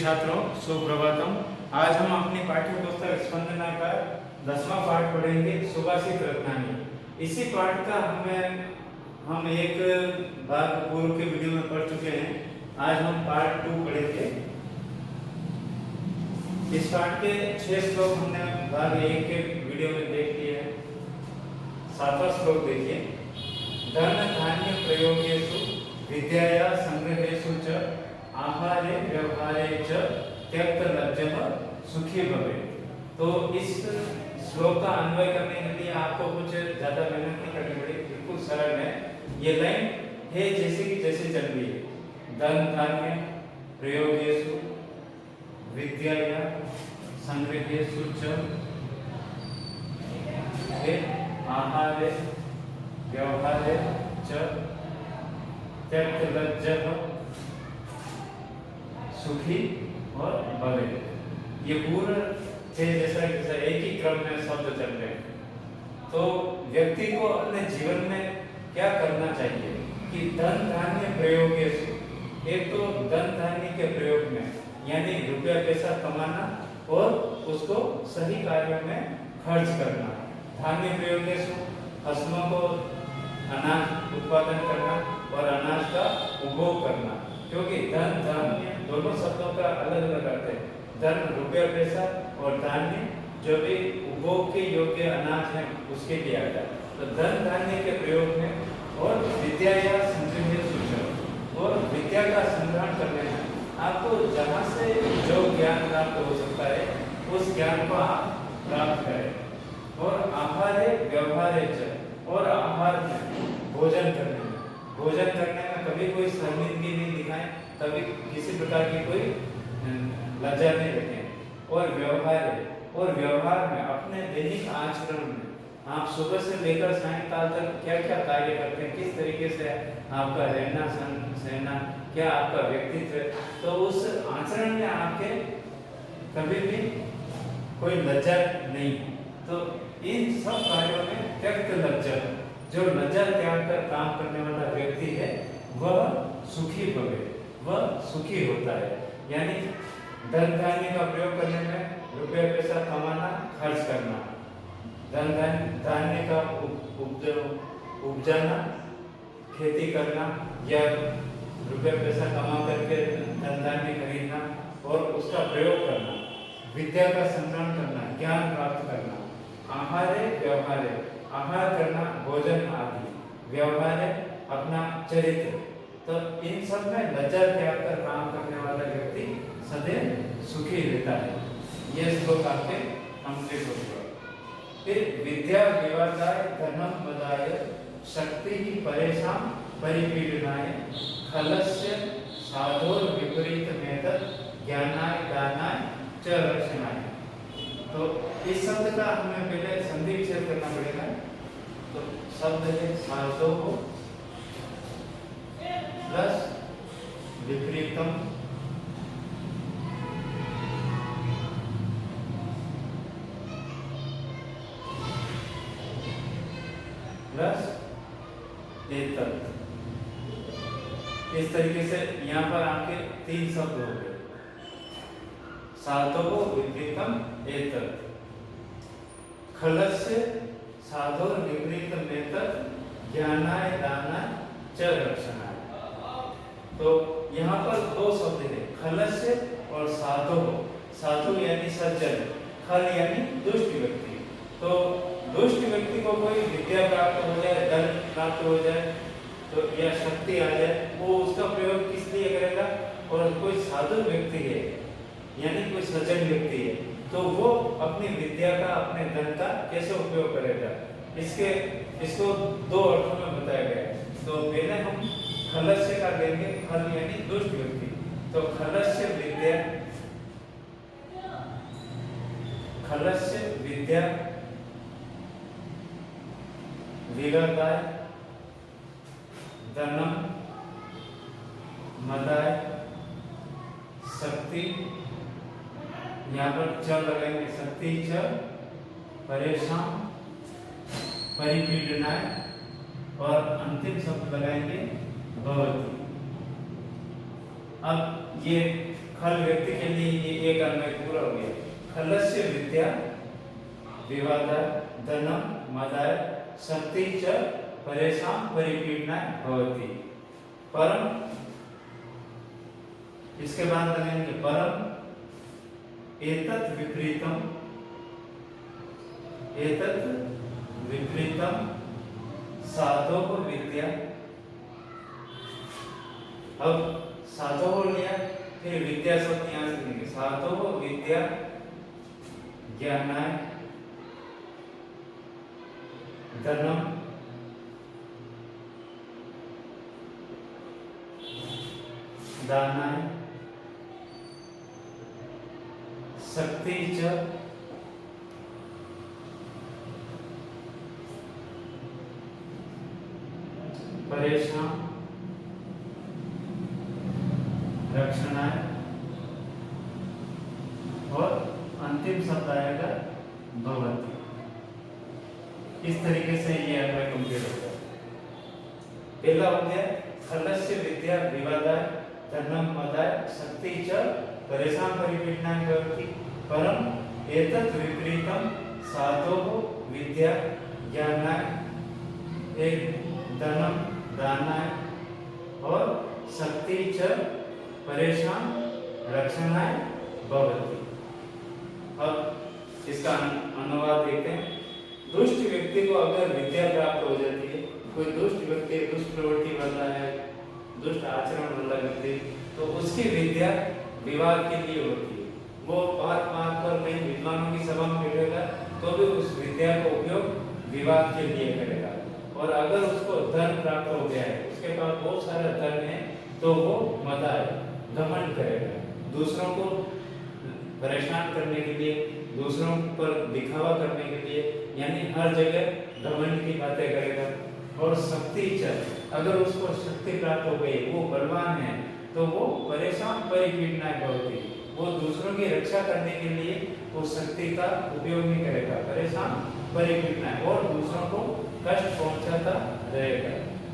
छात्रों, सुप्रभातम। आज हम अपनी पाठ्य पुस्तक स्पंदना का 10वां पाठ पढ़ेंगे, सुभाषित रत्नानी। इसी पाठ का हम एक भाग पूर्व के वीडियो में पढ़ चुके हैं। आज हम पार्ट 2 पढ़ेंगे। इस पाठ के 6 श्लोक हमने भाग 1 के वीडियो में देख लिए हैं। 7वां श्लोक देखिए। धन धान्य प्रयोगेषु विद्याया संग्रहेषु च आहारे व्यवहारे च त्यक्त लज्जः सुखी भवेत्। तो इस श्लोक का अन्वय करने के लिए आपको कुछ ज्यादा मेहनत नहीं करनी पड़ेगी, बिल्कुल सरल है। ये लाइन है जैसे कि जैसे चल रही है। धन धान्य प्रयोगेषु विद्याया संग्रहेषु च आहारे व्यवहारे च त्यक्त लज्जः सुखी और भवेत्। ये पूरा जैसा एक ही क्रम में शब्द चल रहे हैं। तो व्यक्ति को अपने जीवन में क्या करना चाहिए कि धन धान्य प्रयोगेषु, एक तो धन धान्य के प्रयोग में यानी रुपया पैसा कमाना और उसको सही कार्यों में खर्च करना। धान्य प्रयोगेषु फसलों को अनाज उत्पादन करना और अनाज का उपभोग करना, क्योंकि धन धान्य दोनों शब्दों का अलग अलग अर्थ है। धन रुपया पैसा और धान्य जो भी उपभोग के योग्य अनाज है उसके लिए आता है। तो धन धान्य के प्रयोग में और विद्या या संग्रहेषु और विद्या का संग्रहण करने में आपको जहाँ से जो ज्ञान प्राप्त हो सकता है उस ज्ञान को आप प्राप्त करें। और आहारे व्यवहारे च, और आहार में भोजन करने में कभी कोई शर्मिंदगी नहीं दिखाएं, कभी किसी प्रकार की कोई लज्जा नहीं रखें। और व्यवहार में अपने दैनिक आचरण में आप सुबह से लेकर सायंकाल तक क्या क्या कार्य करते हैं, किस तरीके से आपका रहना सहना, क्या आपका व्यक्तित्व है, तो उस आचरण में आपके कभी भी कोई लज्जा नहीं। तो इन सब कार्यों में त्यक्त लज्जा, जो लज्जा त्याग कर काम करने वाला व्यक्ति है वह सुखी भवे, वह सुखी होता है। यानी धन धान्य का प्रयोग करने में रुपया पैसा कमाना, खर्च करना, धन धान्य का उपजाना, खेती करना या रुपया पैसा कमा करके धन धान्य खरीदना और उसका प्रयोग करना, विद्या का संग्रहण करना, ज्ञान प्राप्त करना, आहारे व्यवहारे, आहार करना भोजन आदि, व्यवहारे अपना चरित्र। तो इन सब में लज्जा त्याग कर काम करने वाला व्यक्ति सदैव सुखी रहता है। यह श्लोक आपके कंप्लीट हो गया। फिर विद्या विवादाय धनम मदाय शक्ति ही परेशान परिपीडनाय खलस्य साधोर विपरीत मेतद ज्ञानाय दानाय च रक्षणाय। तो इस शब्द का हमें पहले संधि विच्छेद करना पड़ेगा। तो शब्द है साधो प्लस विपरीतम प्लस एतत्। इस तरीके से यहाँ पर आपके 3 शब्द हो गए, साधो विपरीतम एतत्, खलस्य साधो विपरीतम एतत् ज्ञानाय दानाय च रक्षणाय। तो यहाँ पर 2 शब्द हैं, खलस्य और साधो। साधु यानी सज्जन, खल यानी दुष्ट व्यक्ति। तो दुष्ट व्यक्ति को कोई विद्या प्राप्त हो जाए, धन प्राप्त हो जाए तो या शक्ति आ जाए, वो उसका प्रयोग किस लिए करेगा। और कोई साधु व्यक्ति है यानी कोई सज्जन व्यक्ति है तो वो अपनी विद्या का, अपने धन का कैसे उपयोग करेगा, इसको 2 अर्थों में बताया गया है। तो पहले हम खलस्य का लेंगे, खल यानी दुष्ट व्यक्ति। तो खलस्य विद्या विवादाय धनम मदाय शक्ति, यहाँ पर च लगाएंगे, शक्ति च परेशान परिपीडनाय और अंतिम शब्द लगाएंगे भवति। अब ये खल व्यक्ति के लिए ये एक अन्वय पूरा हो गया। खलस्य विद्या विवादाय धनम मदाय शक्ति च परेशां परिपीडनाय भवति। परम, इसके बाद लगेंगे परम एतत् विपरीतम साधो विद्या। अब साधो लिया, फिर विद्या शब्द यहाँ से लेंगे। साधो विद्या ज्ञानाय धनम दानाय शक्ति च परेशां रक्षणाय, और अंतिम शब्द आएगा भवति। इस तरीके से ये अन्वय कंप्लीट होता है। पहला हो गया खलस्य विद्या विवादाय धनम मदाय शक्ति च परेशां परिपीडनाय भवति। परम एतत् विपरीतम साधो विद्या ज्ञानाय एक धनम दानाय और शक्ति च परेशां रक्षणाय भवति। अब इसका अनुवाद देखते हैं। दुष्ट व्यक्ति को अगर विद्या प्राप्त हो जाती है, कोई दुष्ट व्यक्ति दुष्ट प्रवृत्ति वाला है, दुष्ट आचरण वाला व्यक्ति, तो उसकी विद्या विवाद के लिए होती है। वो बात पर कहीं विद्वानों की सभा में बैठेगा तो भी उस विद्या का उपयोग विवाद के लिए करेगा। और अगर उसको धन प्राप्त हो गया है, उसके पास बहुत सारा धन है, तो वो मदाय घमंड करेगा, दूसरों को परेशान करने के लिए, दूसरों पर दिखावा करने के लिए, यानी हर जगह घमंड की बातें करेगा। और शक्ति च, अगर उसको शक्ति प्राप्त हो गई, वो बलवान है, तो वो परेशान परिपीडनाय भवति, वो दूसरों की रक्षा करने के लिए वो शक्ति का उपयोग नहीं करेगा, परेशान परिपीडनाय, और दूसरों को कष्ट पहुंचाता रहेगा।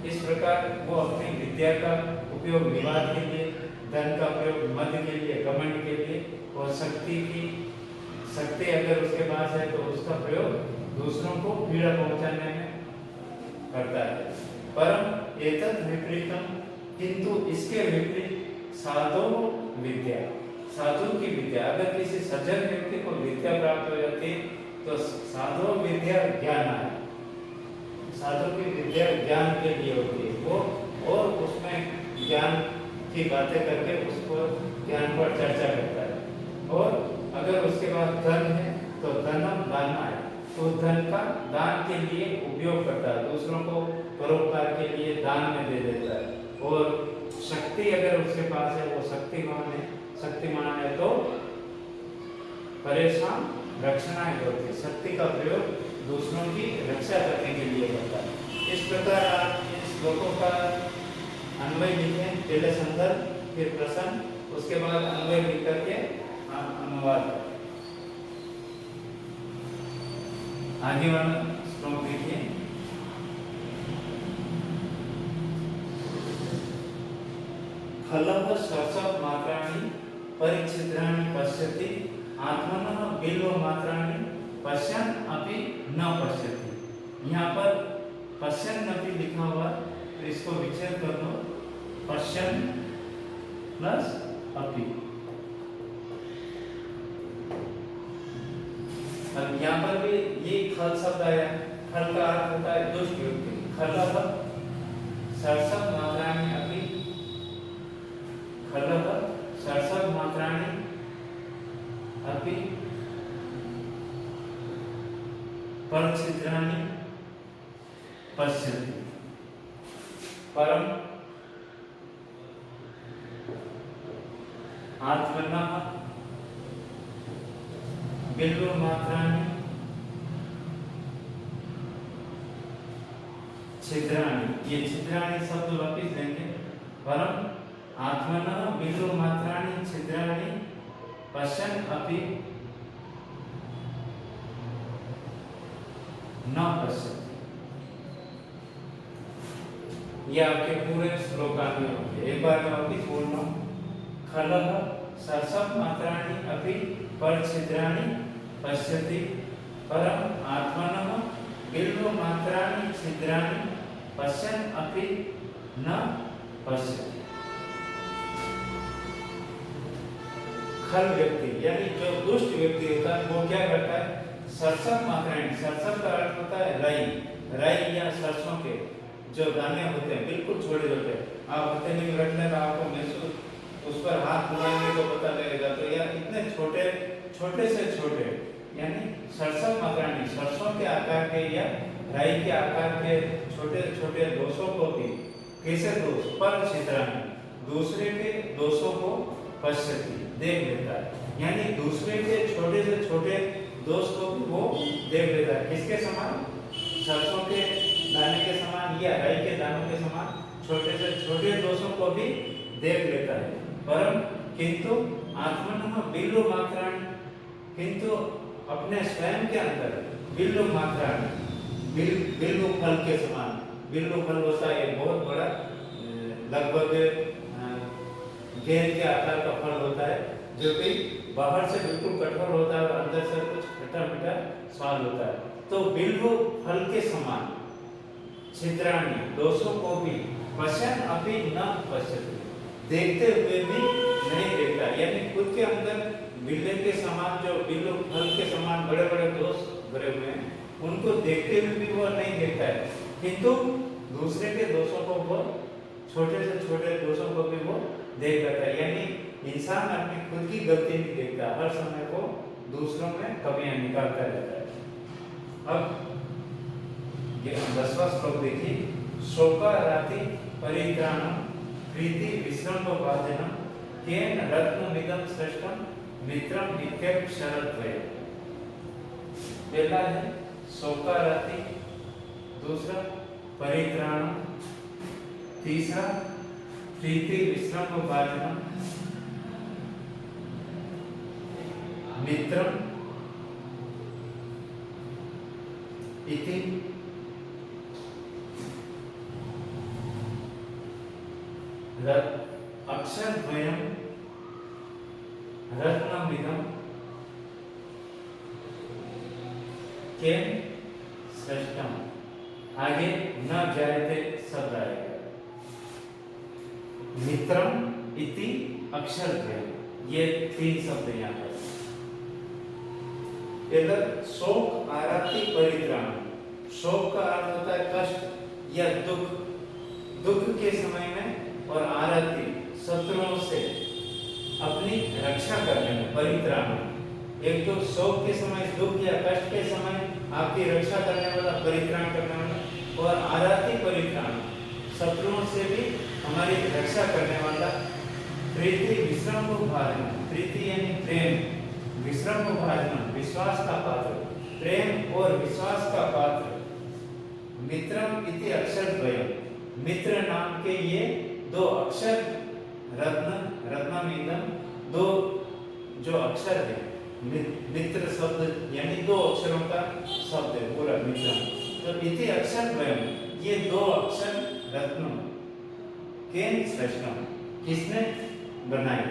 इस प्रकार वो अपनी विद्या का उपयोग विवाद के लिए, धन का प्रयोग मद के लिए, घमंड के लिए, और शक्ति अगर उसके पास है तो उसका प्रयोग दूसरों को पीड़ा पहुंचाने में करता है। परम एतत् विपरीतम, किंतु इसके विपरीत साधो विद्या, साधु की विद्या, अगर किसी सज्जन व्यक्ति को विद्या प्राप्त हो जाती है तो साधो विद्या ज्ञान है। साधु की विद्या ज्ञान के लिए होती है, वो और उसमें ज्ञान की बातें करके उसको ज्ञान पर चर्चा करता है। और अगर उसके पास धन है तो धनम दाना है, तो धन का दान के लिए उपयोग करता है, दूसरों को परोपकार के लिए दान में दे देता है। और शक्ति अगर उसके पास है, वो शक्तिमान है तो परेशान रक्षणाय भवति, शक्ति का प्रयोग दूसरों की रक्षा करने के लिए करता है। इस प्रकार आप इन श्लोकों का अन्वय लिखें, पहले संदर्भ फिर प्रश्न, उसके बाद अन्वय लिख करके अनुवाद करें। आगे वाला श्लोक देखिए। खलः सर्षप मात्राणि परिच्छिद्राणि पश्यति आत्मनः बिल्व मात्राणि पश्यन् अपि न पश्यति। यहाँ पर पश्यन् अपि लिखा हुआ, तो इसको विच्छेद कर दो, पश्यन् प्लस अपि। अब यहाँ पर भी ये खल शब्द आया, खल का अर्थ होता है दुष्ट व्यक्ति। खलः सर्षप मात्राणि अपि, खलः सर्षप मात्राणि अपि परिच्छिद्राणि पश्यति। परम आत्मनः बिल्व मात्राणि छिद्राणि, ये छिद्राणि शब्द वापिस लेंगे। परम आत्मनः बिल्व मात्राणि छिद्राणि पश्यन् अपि न पश्यति। ये आपके पूरे श्लोक में होंगे। एक बार मैं वापिस बोल रहा हूँ। खलः सरसप मात्राणि अपि परछिद्राणि पश्यति परम आत्मनः बिल्व मात्राणि छिद्राणि पश्यन् अपि न पश्यति। खल व्यक्ति यानी जो दुष्ट व्यक्ति होता है वो क्या करता है? सरसप मात्राएं, सरसप का अर्थ होता है राई, राई या सरसों के जो दाने होते हैं बिल्कुल छोटे छोटे, आप हथेली में रख लेना, आपको महसूस उस पर हाथ घुमाएंगे तो पता लगेगा। तो यार इतने छोटे छोटे से छोटे यानी सरसप मात्राएं, सरसों के आकार के या राई के आकार के छोटे छोटे दोषों को भी कैसे दोष पर छिद्राणि दूसरे के दोषों को पश्यति देख लेता है, यानी दूसरे के छोटे से छोटे दोष को भी वो देख लेता है। किसके समान? सरसों के दाने के समान या राई के दानों के समान छोटे से छोटे दोषों को भी देख लेता है। परम किंतु आत्मनः बिल्व मात्राणि, किंतु अपने स्वयं के अंदर बिल्व मात्राणि, बिल्व फल के समान, बिल्व फल होता है बहुत बड़ा लगभग गेंद के आकार का फल होता है जो कि बाहर से बिल्कुल कठोर होता है और अंदर से कुछ खट्टा मीठा स्वाद होता है। तो बिल्व फल के समान छिद्राणि दोषों को भी पश्यन् अपि न पश्यति देखते हुए भी नहीं देखता, यानी खुद के अंदर बिल्ले के समान जो बिल्व फल के समान बड़े बड़े दोष भरे हुए हैं उनको देखते हुए भी वो नहीं देखता है, किंतु दूसरे के दोषों को वो छोटे से छोटे दोषों को भी वो देख लेता है। यानी इंसान अपनी खुद की गलती नहीं देखता, हर समय को दूसरों में कमियां निकालता रहता है। अब ये 10वां श्लोक देखिए, शोकाराति परित्राणम प्रीति विश्रम्भ वादनम केन रत्नमिदं श्रेष्ठम मित्रम नित्यक्षरद्वयम्। पहला है शोकाराति, दूसरा परित्राणम, तीसरा प्रीति विश्रम्भ वादनम, मित्रम इति अक्षरद्वयम् रत्नमिदं केन श्रेष्ठम। आगे न जायते शब्द आएगा, मित्रम इति अक्षरद्वयम्, ये 3 शब्द यहाँ पर। इधर शोक आराति परित्राण, शोक का अर्थ होता है कष्ट या दुख, दुख के समय में, और आराति शत्रुओं से अपनी रक्षा करने में, परित्राण। एक तो शोक के समय, दुख या कष्ट के समय आपकी रक्षा करने वाला, परित्राण करने वाला, और आराति परित्राण शत्रुओं से भी हमारी रक्षा करने वाला। प्रीति विश्रम्भ भाजन, प्रीति यानी प्रेम, विश्रम्भ भाजन विश्वास का पात्र, प्रेम और विश्वास का पात्र। मित्रम इति अक्षरद्वयम्, मित्र नाम के ये 2 अक्षर, रत्नमिदं 2 जो अक्षर है, मित्र शब्द यानी 2 अक्षरों का शब्द है पूरा मित्रम। तो इति अक्षरद्वयम्, ये 2 अक्षर रत्न केन श्रेष्ठम, किसने बनाए,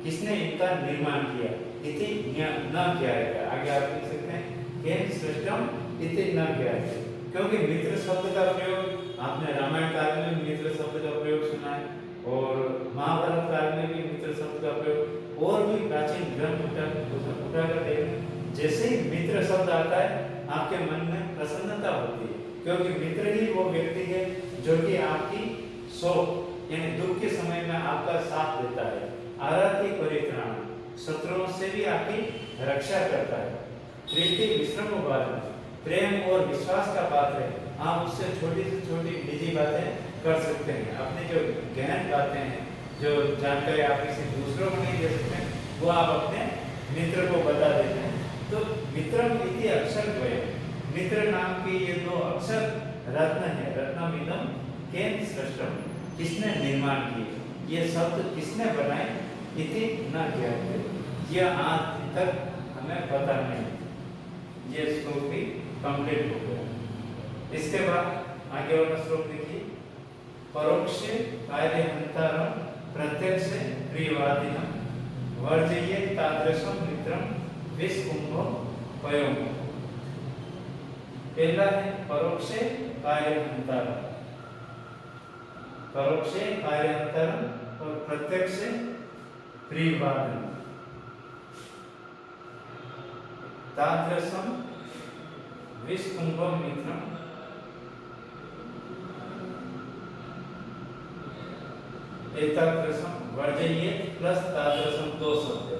किसने इनका निर्माण किया। इति न किया है, आगे आप देख सकते हैं केन श्रेष्ठम इति न किया है, क्योंकि मित्र शब्द का प्रयोग आपने रामायण काल में मित्र शब्द का प्रयोग सुना है, और महाभारत काल में भी मित्र शब्द का प्रयोग, और भी प्राचीन ग्रंथ उठाकर देखें, जैसे ही मित्र शब्द आता है आपके मन में प्रसन्नता होती है, क्योंकि मित्र ही वो व्यक्ति है जो कि आपकी शोक यानी दुख के समय में आपका साथ देता है। आराति परित्राण, शत्रुओं से भी आपकी रक्षा करता है। प्रीति विश्रम्भ वादन, प्रेम और विश्वास का पात्र है, आप उससे छोटी से छोटी निजी बातें कर सकते हैं, अपनी जो गहन बातें हैं, जो जानकारी आप किसी दूसरों को नहीं दे सकते हैं, वो आप अपने मित्र को बता देते हैं। तो मित्रम इति अक्षरद्वयम्, मित्र नाम के ये 2 अक्षर रत्न है, रत्नमिदं केन श्रेष्ठम, किसने निर्माण किए, ये शब्द किसने बनाए, इति न ज्ञायते, यह आज तक हमें पता नहीं। ये श्लोक भी कंप्लीट हो गया। इसके बाद आगे वाला श्लोक देखिए, परोक्षे कार्यहंतारम प्रत्यक्ष प्रियवादिनम वर्जयेत् तादृशं मित्रं विस्कुंभं पयोमुखम्। पहला है परोक्षे कार्यहंतारः, परोक्षे कार्यहंतारः और प्रत्यक्षे प्रियवादनम्। तादृशं विस्कुंभं मित्रं एतादृशं वर्जयेत् प्लस तादृशं दो शब्द है।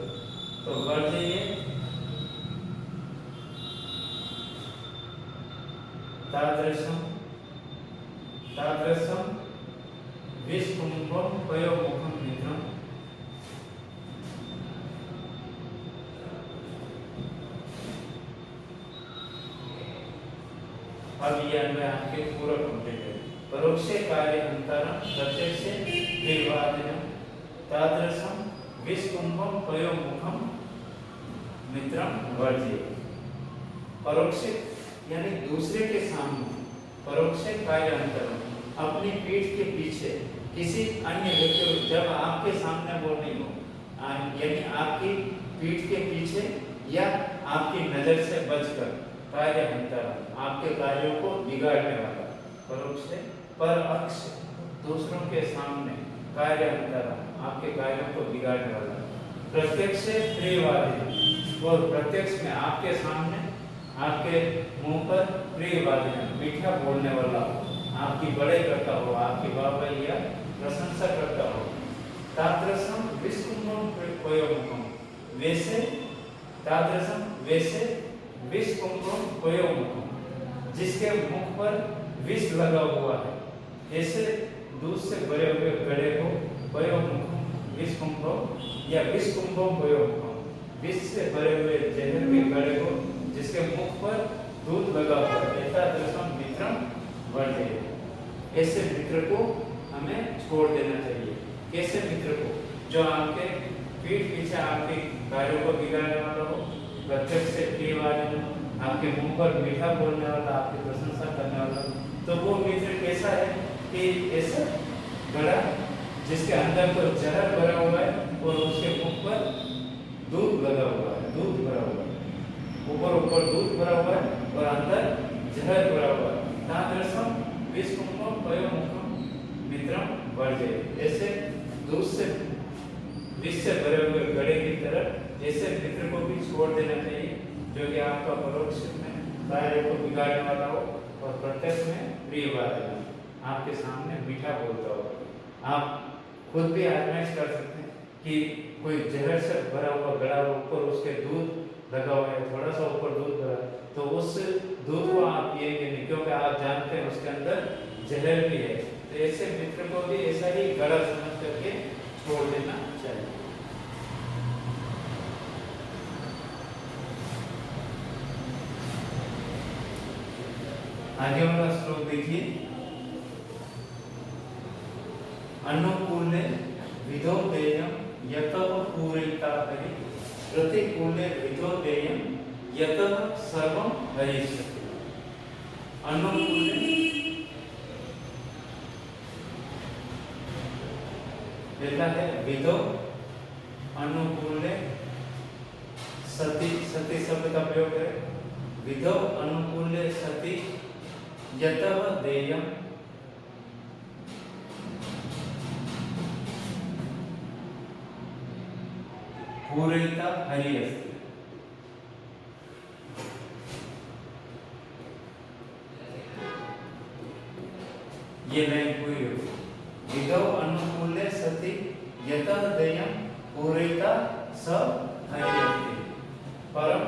तो वर्जयेत् तादृशं तादृशं विस्कुंभं पयोमुखं मित्रं अब ये अन्वय आपके पूरा कंप्लीट है। परोक्षे कार्यहंतारं प्रत्यक्षे प्रियवादिनं तादृशं विस्कुंभं पयोमुखं मित्रं वर्जयेत्। परोक्षे यानी दूसरे के सामने, परोक्षे कार्यहंतारं अपनी पीठ के पीछे किसी अन्य व्यक्ति को, जब आपके सामने वो नहीं हो, यानी आपकी पीठ के पीछे या आपकी नजर से बचकर, कार्यहंतारं आपके कार्यों को बिगाड़ने वाला, परोक्ष पर अक्ष दूसरों के सामने, कार्यहंतारं आपके कार्यों को बिगाड़ने वाला, प्रत्यक्ष प्रियवादिनं और प्रत्यक्ष में आपके सामने आपके मुंह पर प्रियवादिनं मीठा बोलने वाला, आपकी बड़ाई करता हो, आपकी वाहवाही या प्रशंसा करता हो। तादृशं विस्कुंभं पयोमुखं, वैसे तादृशं वैसे विस्कुंभं पयोमुखं जिसके मुख पर विष लगा हुआ है, ऐसे दूध से भरे हुए घड़े को पयोमुखं विस्कुंभं या विस्कुंभं पयोमुखं, विष से भरे हुए जहर के घड़े को जिसके मुख पर दूध लगा हुआ है, एतादृशं मित्रं वर्जयेत्। ऐसे मित्र को हमें छोड़ देना चाहिए। कैसे मित्र को? जो आपके पीठ पीछे आपके कार्यों को बिगाड़ने वाला हो, प्रत्यक्ष से प्रियवादिनं आपके मुंह पर मीठा बोलने वाला, आपकी प्रशंसा करने वाला। तो वो मित्र कैसा है कि ऐसा घड़ा जिसके अंदर तो जहर भरा हुआ है और उसके मुख पर दूध लगा हुआ है, दूध भरा हुआ है, ऊपर दूध भरा हुआ है और अंदर जहर भरा हुआ है। तादृशं विस्कुंभं पयोमुखं मित्रं वर्जयेत्। ऐसे दूध से विष से भरे हुए घड़े की तरह ऐसे मित्र को भी छोड़ देना चाहिए, जो कि आपका परोक्ष में कार्य को बिगाड़ने वाला हो और प्रत्यक्ष में प्रियवादिनं आपके सामने मीठा बोलता हो। आप खुद भी आजमाइश कर सकते हैं कि कोई जहर से भरा हुआ घड़ा, ऊपर उसके दूध लगा हुआ है, थोड़ा सा ऊपर दूध भरा, तो उस दूध को आप पिएंगे नहीं, क्योंकि आप जानते हैं उसके अंदर जहर भी है। तो ऐसे मित्र को भी ऐसा ही घड़ा समझ करके छोड़ देना चाहिए। आगे वाला श्लोक देखिए। अनुकूले विधो देयं यतः पूरयिता हरि, प्रतिकूले विधो देयं यतः सर्वं हरिष्यति। अनुकूले पहला है विधो, अनुकूले सति, सति शब्द का प्रयोग है। विधो अनुकूले सति यतः देयं पूरयिता हरि अस्ति। ये लाइन पूरी हो। विधौ अनुकूले सति यतः देयं पूरयिता स हरि अस्ति। परम,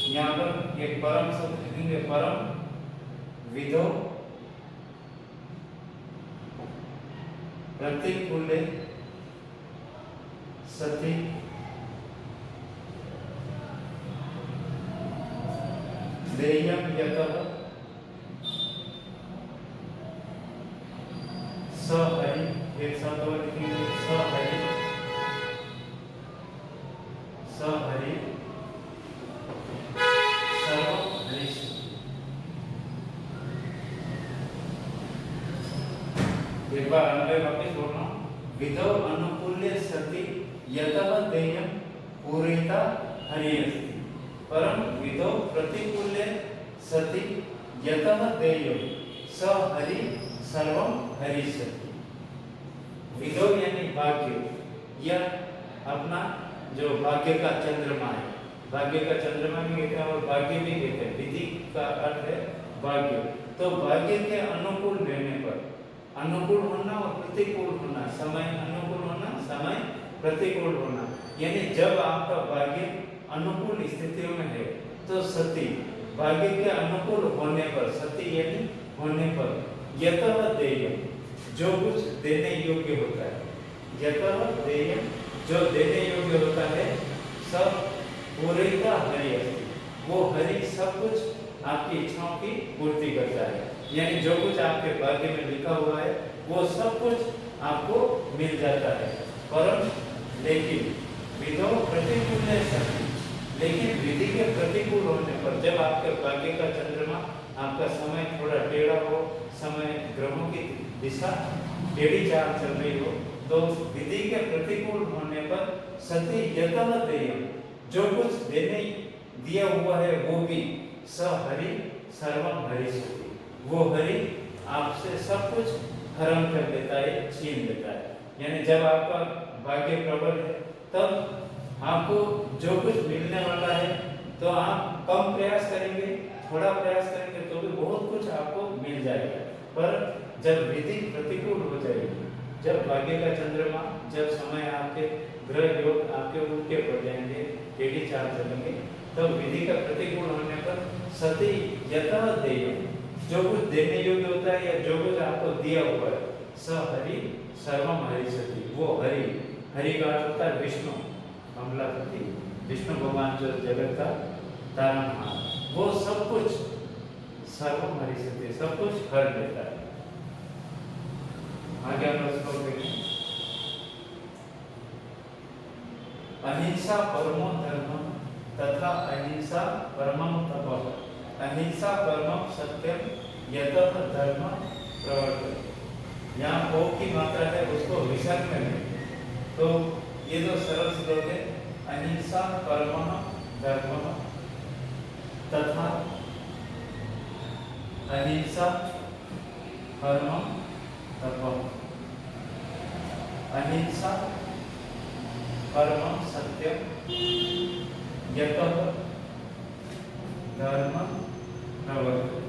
यहाँ पर एक परम शब्द लिखेंगे, परम विधौ प्रतिकूले सति देयं यतः स हरि, एक शब्द और लिखेंगे स हरि, स हरि सर्वं हरिष्यति। एक बार अन्वय वापस बोलना। विधौ अनुकूल्य सति यतः देयं पूरयिता हरि अस्ति परं विधौ प्रतिकूले सति यतः देयं स हरि सर्वं हरिष्यति। विधौ यानी भाग्य, यह अपना जो भाग्य का चंद्रमा है, भाग्य का चंद्रमा भी कहते हैं और भाग्य भी कहते हैं। विधि का अर्थ है भाग्य। तो भाग्य के अनुकूल रहने पर, अनुकूल होना और प्रतिकूल होना, समय अनुकूल होना, समय प्रतिकूल होना, यानी जब आपका भाग्य अनुकूल स्थितियों में है तो सती, भाग्य के अनुकूल होने पर, सती यानी होने पर, यतः देयं, जो कुछ देने योग्य होता है, यतः देयं, जो देने योग्य होता है, सब पूरयिता हरि अस्ति, वो हरि सब कुछ आपकी इच्छाओं की पूर्ति करता है। यानी जो कुछ आपके भाग्य में लिखा हुआ है वो सब कुछ आपको मिल जाता है। परम लेकिन विधौ प्रतिकूल सति, लेकिन विधि के प्रतिकूल होने पर, जब आपके भाग्य का चंद्रमा, आपका समय थोड़ा टेढ़ा हो, समय ग्रहों की दिशा टेढ़ी चाल चल रही हो, तो विधि के प्रतिकूल होने पर सती यतः देयं, जो कुछ देने दिया हुआ है वो भी स हरि सर्वं हरिष्यति, वो हरि आपसे सब कुछ हरण कर लेता है, छीन लेता है। यानी जब आपका भाग्य प्रबल है तब आपको जो कुछ मिलने वाला है तो आप कम प्रयास करेंगे, थोड़ा प्रयास करेंगे तो भी बहुत कुछ आपको मिल जाएगा। पर जब विधि प्रतिकूल हो जाएगी, जब भाग्य का चंद्रमा, जब समय आपके ग्रह योग आपके उल्टे पड़ जाएंगे, टेढ़ी चाल चलेंगे, तब विधि का प्रतिकूल होने पर सती यतः देयं, जो कुछ देने योग्य होता है या जो कुछ आपको दिया हुआ है, स हरि सर्वं हरिष्यति, वो हरि, हरि का अर्थ होता है विष्णु, कमलापति, विष्णु भगवान जो जगत का तारणहार, वो सब कुछ सर्वं हरिष्यति, सब कुछ हर लेता है। आगे हम उसको देखें। अहिंसा परमो धर्मः तथा अहिंसा परमं तपः, अहिंसा परमं सत्यम यतः धर्म प्रवर्तते। यहाँ ओ की मात्रा है उसको विसर्ग में लें तो ये जो सरल श्लोक है, अहिंसा परमः धर्मः तथा अहिंसा परमं तपः, अहिंसा परमं सत्यम यतः धर्म प्रवर्तते।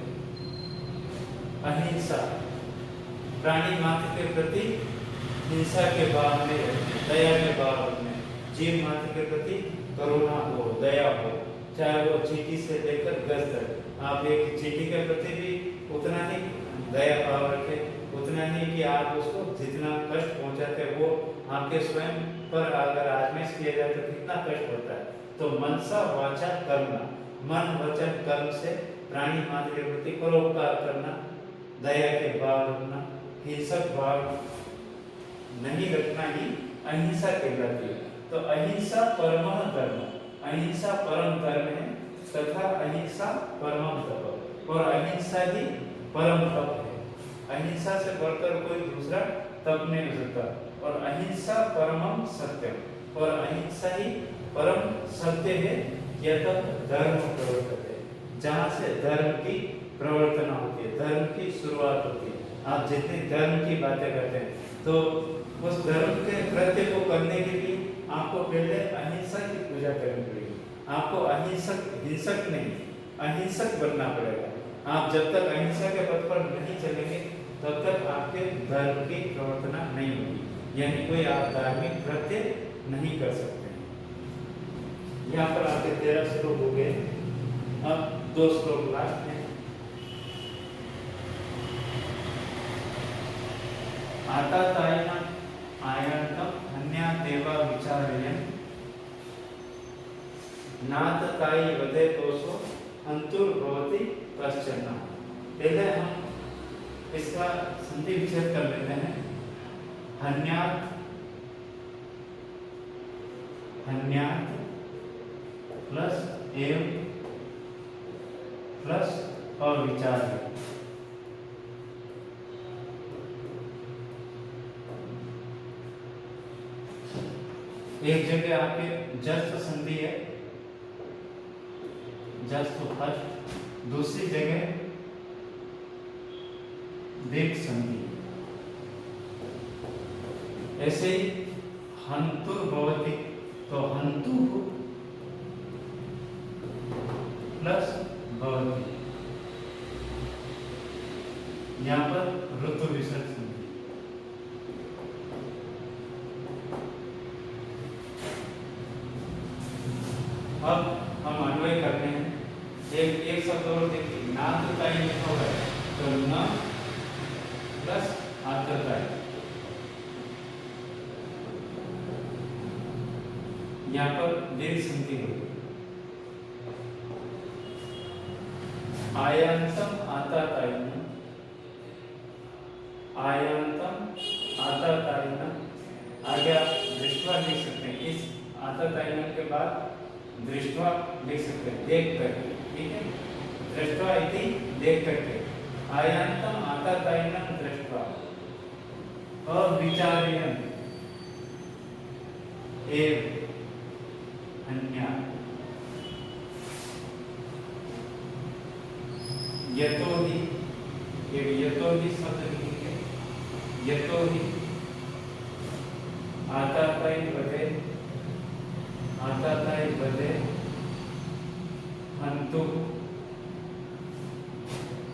अहिंसा, प्राणी मात्र के प्रति हिंसा के भाव में, दया के भाव में, जीव मात्र के प्रति करुणा हो, दया हो, चाहे वो चींटी से लेकर गज तक, आप एक चींटी के प्रति भी उतना ही दया भाव रखें, उतना ही कि आप उसको जितना कष्ट पहुंचाते हैं वो आपके स्वयं पर अगर आजमाइश किया जाए तो कितना कष्ट होता है। तो मनसा वाचा कर्मणा, मन वचन कर्म से प्राणी मात्र के प्रति परोपकार करना, दया के भाव रखना, हिंसक भाव नहीं रखना ही अहिंसा कहलाती है। तो अहिंसा परमः धर्म, अहिंसा परम धर्म है तथा अहिंसा परमं तप, और अहिंसा ही परम तप है। अहिंसा से बढ़कर कोई दूसरा तप नहीं हो सकता। और अहिंसा परमं सत्यम, और अहिंसा ही परम सत्य है, यतः धर्म प्रवर्तते, जहाँ से धर्म की प्रवर्तना होती है, धर्म की शुरुआत होती है। आप जितनी धर्म की बातें करते हैं तो उस धर्म के कृत्य को करने के लिए आपको पहले अहिंसा की पूजा करनी पड़ेगी। आपको अहिंसक, हिंसक नहीं, अहिंसक बनना पड़ेगा। आप जब तक अहिंसा के पथ पर नहीं चलेंगे तब तक आपके धर्म की प्रवर्तना नहीं होगी, यानी कोई आप धार्मिक कृत्य नहीं कर सकते। यहाँ पर आपके 13 श्लोक हो गए, अब 2 श्लोक लास्ट में। आता तायना आयंतम अन्या देवा विचारयन् नाथ ताई वदे तोसो अंतुर भवति कश्चन। पहले हम इसका संधि विच्छेद कर लेते हैं। हन्यात, हन्यात प्लस एव प्लस अविचार्य। एक जगह आपके जस्ट संधि है, जस्ट फर्स्ट, दूसरी जगह दीर्घ संधि। ऐसे ही हंतुर भवति, तो हंतु प्लस भवति, यहाँ पर ऋतु विसर्ग संधि। अब हम अन्वय करते हैं। एक शब्द और देखिए, नात्रताई लिखा हुआ है, तो न प्लस आत्रताई, यहाँ पर दीर्घ संधि होगी। आयांतम आतातायिन, आयांतम आतातायिन, आगे आप दृष्टवा लिख सकते हैं। इस आतातायिन के बाद दृष्टवा लिख सकते हैं, देख कर, ठीक है। दृष्टवा इति देख करके, आयांतम आतातायिनं दृष्टवा, अविचार्यं एव अन्या, यतो ही, ये यतो ही शब्द लिखेंगे, यतो ही आतातायि बदे, आतातायि बदे हंतु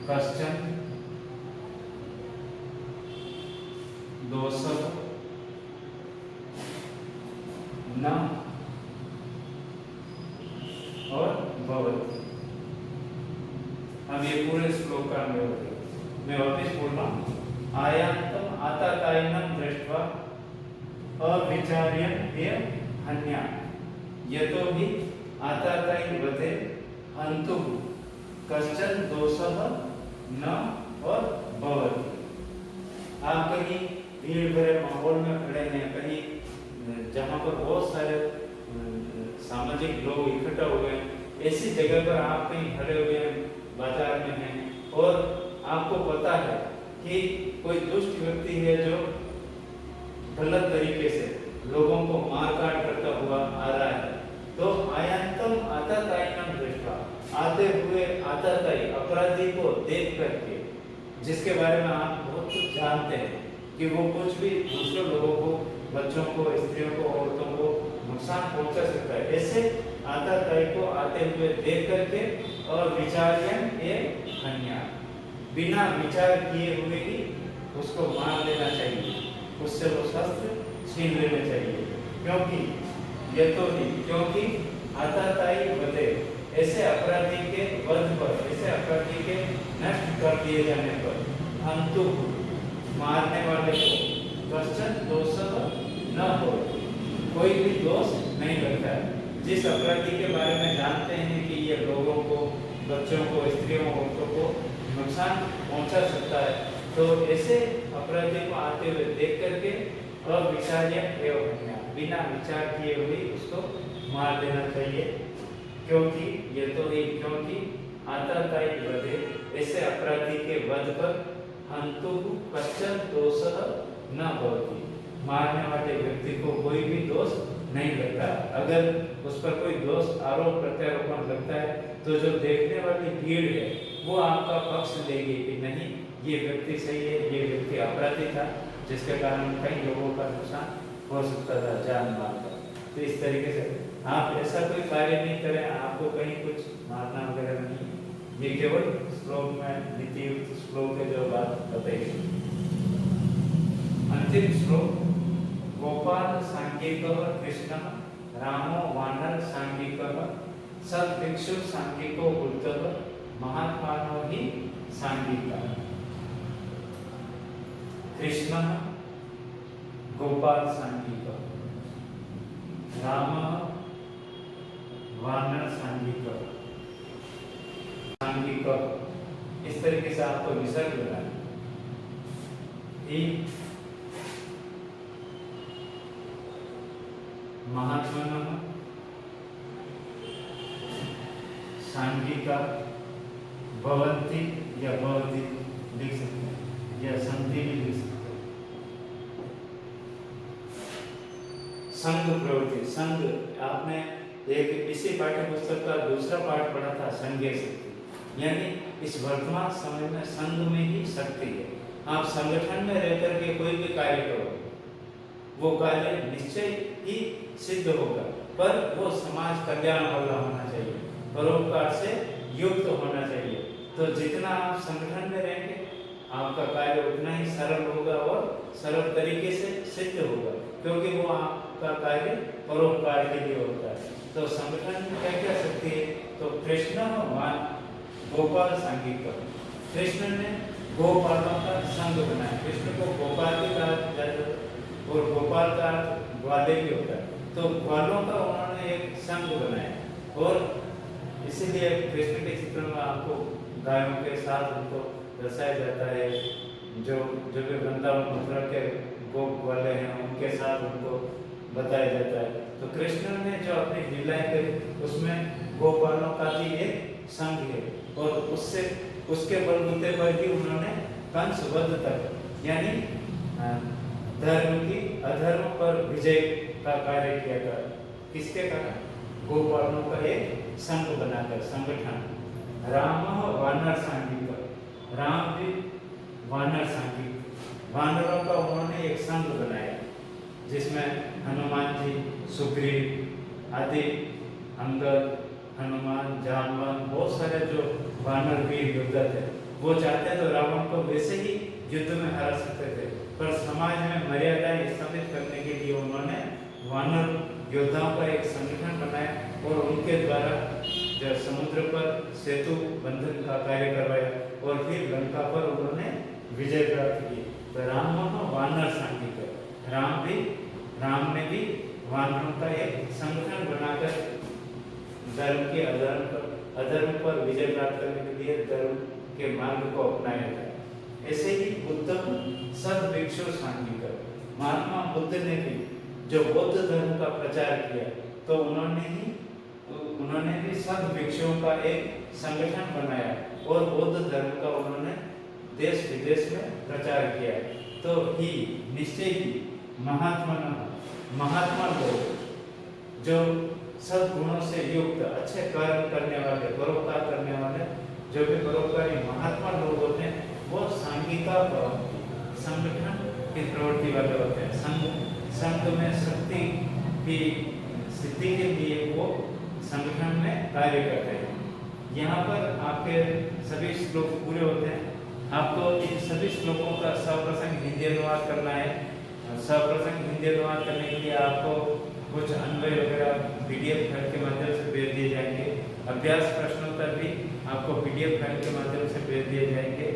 कश्चन दोषः न और भवति। अब ये पूरे श्लोक का अन्वय होगा। मैं वापस बोल रहा हूँ, आयांतम आतातायिनं दृष्ट्वा अविचार्यं एव हन्या, यतो हि आतातायि वधे हन्तु कश्चन दोषः न और भवति। आप कहीं भीड़ भरे माहौल में खड़े हैं, कहीं जहाँ पर बहुत सारे सामाजिक लोग इकट्ठा हुए हैं, ऐसी जगह पर आप कहीं खड़े हुए हैं, बाजार में हैं, और आपको पता है कि कोई दुष्ट व्यक्ति है जो गलत तरीके से लोगों को मार काट करता हुआ आ रहा है, तो आयांतम आतातायिनं दृष्ट्वा, आते हुए आतातायि अपराधी को देख करके, जिसके बारे में आप बहुत कुछ जानते हैं कि वो कुछ भी दूसरे लोगों को, बच्चों को, स्त्रियों को, औरतों को नुकसान पहुंचा सकता है, ऐसे आतातायि को आते हुए देख करके, और विचार्यं एव हन्या, बिना विचार किए हुए ही उसको मार देना चाहिए, उससे वो शस्त्र छीन लेना चाहिए। क्योंकि ये तो ही, क्योंकि आतातायि वधे, ऐसे अपराधी के वध पर, ऐसे अपराधी के नष्ट कर दिए जाने पर, हंतु मारने वाले को कश्चन दोषः न हो, कोई भी दोष नहीं लगता है। जिस अपराधी के बारे में जानते हैं कि ये लोगों को, बच्चों को, स्त्रियों, औरतों को नुकसान पहुंचा सकता है, तो ऐसे अपराधी को आते हुए देख करके अविचार्यं एव हन्या, बिना विचार किए हुए उसको मार देना चाहिए। क्योंकि ये तो ही, क्योंकि आतातायि वधे, ऐसे अपराधी के वध पर हंतु कश्चन दोषः न भवति, मारने वाले व्यक्ति को कोई भी दोष नहीं लगता। अगर उस पर कोई दोष आरोप प्रत्यारोपण लगता है, तो जो देखने वाली भीड़ है वो आपका पक्ष लेगी कि नहीं, ये व्यक्ति सही है, ये व्यक्ति अपराधी था, जिसके कारण कई लोगों का नुकसान हो सकता था, जान माल का। तो इस तरीके से आप ऐसा कोई कार्य नहीं करें, आपको कहीं कुछ मारना वगैरह नहीं, ये केवल श्लोक में नीति श्लोक है जो बात बताई। अंतिम श्लोक, गोपाल सांघिकः कृष्णः रामो वानर सांघिकः सद्भिक्षु सांघिको बुद्धः महात्मानो हि सांघिकः। कृष्णः गोपाल सांघिकः, रामः वानर सांघिकः, सांघिकः, इस तरीके से आपको विसर्ग लगाना। महात्मनः सांघिका भवन्ति या भवति लिख सकते हैं, या संधि भी लिख सकते हैं। संघ प्रवृत्ति, संघ, आपने एक इसी पाठ्य पुस्तक का दूसरा पाठ पढ़ा था, संघीय शक्ति, यानी इस वर्तमान समय में संघ में ही शक्ति है। आप संगठन में रह करके कोई भी कार्य करो, वो कार्य निश्चय ही सिद्ध होगा, पर वो समाज कल्याण वाला होना चाहिए, परोपकार से युक्त होना चाहिए। तो जितना आप संगठन में रहेंगे, आपका कार्य उतना ही सरल होगा और सरल तरीके से सिद्ध होगा, क्योंकि वो आपका कार्य परोपकार के लिए होता है। तो संगठन में क्या क्या शक्ति है? तो कृष्ण गोपाल सांघिक, कृष्ण ने गोपालों का संघ बनाया। कृष्ण को गोपाल भी कहा जाता है और गोपाल का ग्वाले भी होता है। तो ग्वालों का उन्होंने एक संघ बनाया और इसीलिए कृष्ण के चित्र में आपको गायों के साथ उनको दर्शाया जाता है। जो भी वृंदावन मथुरा के गोप वाले हैं, उनके साथ उनको बताया जाता है। तो कृष्ण ने जो अपनी लीलाएं करी, उसमें गोपालों का भी एक संघ है और उसके बलबूते पर ही उन्होंने कंस वध तक, यानी धर्म की अधर्म पर विजय का कार्य किया था। किसके कारण? गोपालों का एक संघ बनाकर, संगठन। राम वानर सांघिक, राम भी वानर सांघिक, वानरों का उन्होंने एक संघ बनाया, जिसमें हनुमान जी, सुग्रीव आदि, अंगद, हनुमान, जामवन, बहुत सारे जो वानर वीर योद्धा थे, वो चाहते तो रावण को वैसे ही युद्ध में हरा सकते थे, पर समाज में मर्यादाएं स्थापित करने के लिए उन्होंने वानर योद्धाओं का एक संगठन बनाया और उनके द्वारा जो समुद्र पर सेतु बंधन का कार्य करवाया और फिर लंका पर उन्होंने विजय प्राप्त की। तो राम वानर सांघिक, राम ने भी वानरों का एक संगठन बनाकर धर्म के अधर्म पर विजय प्राप्त करने के लिए धर्म के मार्ग को अपनाया था। ऐसे ही बुद्ध सद भिक्षु सांघिक, महात्मा बुद्ध ने भी जो बौद्ध धर्म का प्रचार किया, तो उन्होंने भी सद भिक्षुओं का एक संगठन बनाया और बौद्ध धर्म का उन्होंने देश विदेश में प्रचार किया। तो ही निश्चय ही महात्मा लोग जो सद्गुणों से युक्त, अच्छे कर्म करने वाले, परोपकार करने वाले, जो भी परोपकारी महात्मा लोग होते हैं, वो सांघिका संगठन की प्रवृत्ति वाले होते हैं। संघ में शक्ति की सिद्धि के लिए वो संगठन में कार्य करते हैं। यहाँ पर आपके सभी श्लोक पूरे होते हैं। आपको इन सभी श्लोकों का सप्रसंग हिंदी अनुवाद करना है। सप्रसंग हिंदी अनुवाद करने के लिए आपको कुछ अन्वय वगैरह PDF फाइल के माध्यम से भेज दिए जाएंगे। अभ्यास प्रश्नोत्तर भी आपको PDF फाइल के माध्यम से भेज दिए जाएंगे।